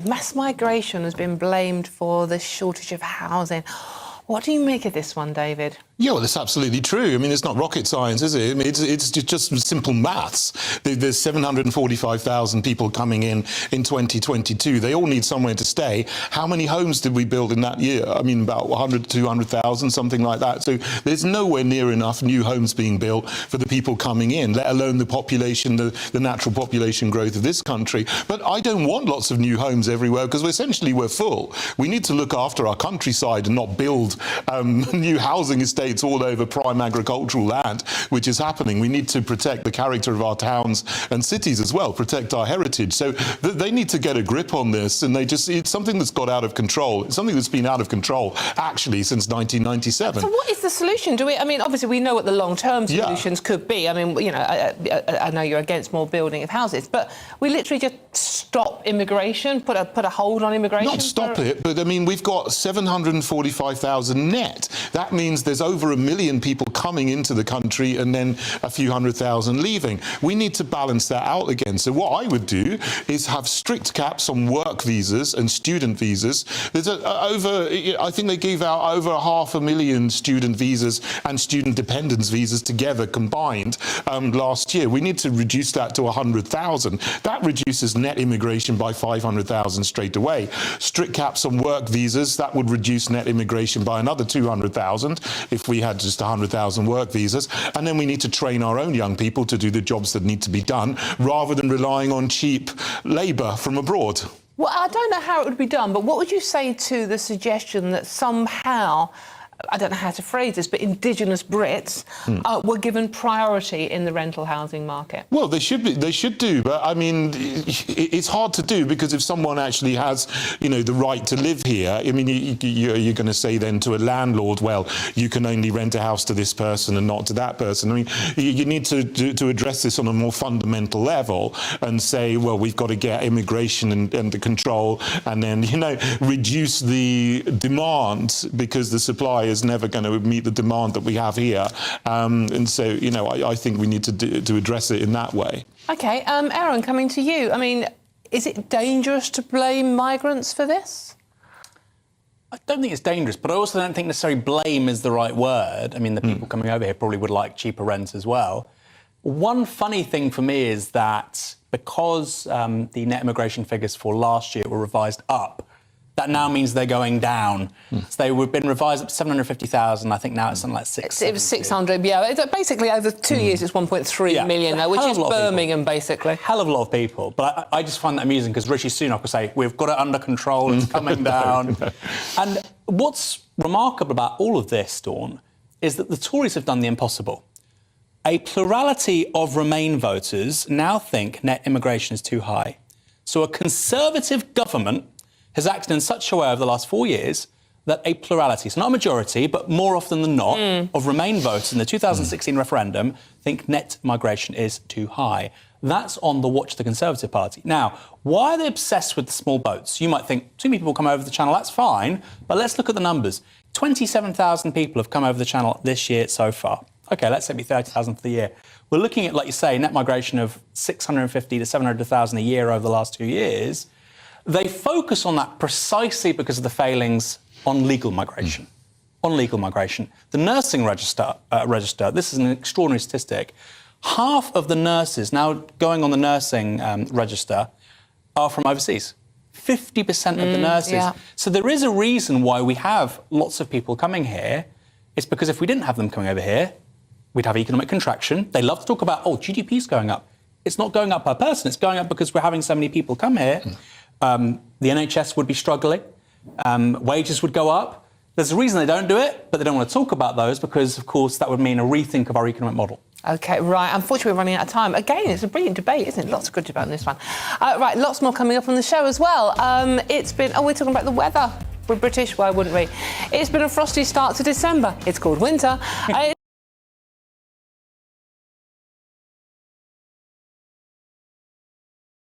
Mass migration has been blamed for the shortage of housing. What do you make of this one, David? Yeah, well, it's absolutely true. I mean, it's not rocket science, is it? I mean, it's just simple maths. There's 745,000 people coming in 2022. They all need somewhere to stay. How many homes did we build in that year? I mean, about 100 to 200,000, something like that. So there's nowhere near enough new homes being built for the people coming in, let alone the population, the natural population growth of this country. But I don't want lots of new homes everywhere because essentially we're full. We need to look after our countryside and not build new housing estates all over prime agricultural land, which is happening. We need to protect the character of our towns and cities as well, protect our heritage. So they need to get a grip on this, and it's something that's got out of control. It's something that's been out of control, actually, since 1997. So what is the solution? I mean, obviously, we know what the long-term solutions could be. I mean, you know, I know you're against more building of houses, but we literally just stop immigration, put a hold on immigration? Not stop it, but I mean, we've got 745,000 net. That means there's over 1 million people coming into the country and then a few 100,000 leaving. We need to balance that out again. So what I would do is have strict caps on work visas and student visas. There's I think they gave out over 500,000 student visas and student dependence visas together combined last year. We need to reduce that to 100,000. That reduces net immigration by 500,000 straight away. Strict caps on work visas, that would reduce net immigration by another 200,000 if we had just 100,000 work visas. And then we need to train our own young people to do the jobs that need to be done rather than relying on cheap labour from abroad. Well, I don't know how it would be done, but what would you say to the suggestion that somehow, I don't know how to phrase this, but Indigenous Brits were given priority in the rental housing market? Well, they should do, but I mean, it's hard to do because if someone actually has, you know, the right to live here, I mean, you're going to say then to a landlord, well, you can only rent a house to this person and not to that person. I mean, you need to address this on a more fundamental level and say, well, we've got to get immigration under control and then, you know, reduce the demand because the supply is never going to meet the demand that we have here. And so, you know, I think we need to address it in that way. OK, Aaron, coming to you. I mean, is it dangerous to blame migrants for this? I don't think it's dangerous, but I also don't think necessarily blame is the right word. I mean, the people coming over here probably would like cheaper rents as well. One funny thing for me is that because the net immigration figures for last year were revised up, that now means they're going down. So they would have been revised up to 750,000. I think now it's something like 600. It was 600, yeah. Basically, over 2 years, it's 1.3 million now, which is Birmingham, basically. Hell of a lot of people. But I just find that amusing because Rishi Sunak will say, we've got it under control, it's coming down. And what's remarkable about all of this, Dawn, is that the Tories have done the impossible. A plurality of Remain voters now think net immigration is too high. So a Conservative government has acted in such a way over the last 4 years that a plurality, so not a majority, but more often than not, of Remain voters in the 2016 referendum think net migration is too high. That's on the watch of the Conservative Party. Now, why are they obsessed with the small boats? You might think, too many people come over the channel, that's fine, but let's look at the numbers. 27,000 people have come over the channel this year so far. OK, let's say it'd be 30,000 for the year. We're looking at, like you say, net migration of 650 to 700,000 a year over the last 2 years. They focus on that precisely because of the failings on legal migration. On legal migration. The nursing register, this is an extraordinary statistic, half of the nurses now going on the nursing register are from overseas. 50% of the nurses. Yeah. So there is a reason why we have lots of people coming here. It's because if we didn't have them coming over here, we'd have economic contraction. They love to talk about, oh, GDP's going up. It's not going up per person. It's going up because we're having so many people come here. The NHS would be struggling, wages would go up. There's a reason they don't do it, but they don't want to talk about those because, of course, that would mean a rethink of our economic model. OK, right. Unfortunately, we're running out of time. Again, it's a brilliant debate, isn't it? Lots of good debate on this one. Right, lots more coming up on the show as well. It's been... Oh, we're talking about the weather. We're British, why wouldn't we? It's been a frosty start to December. It's called winter.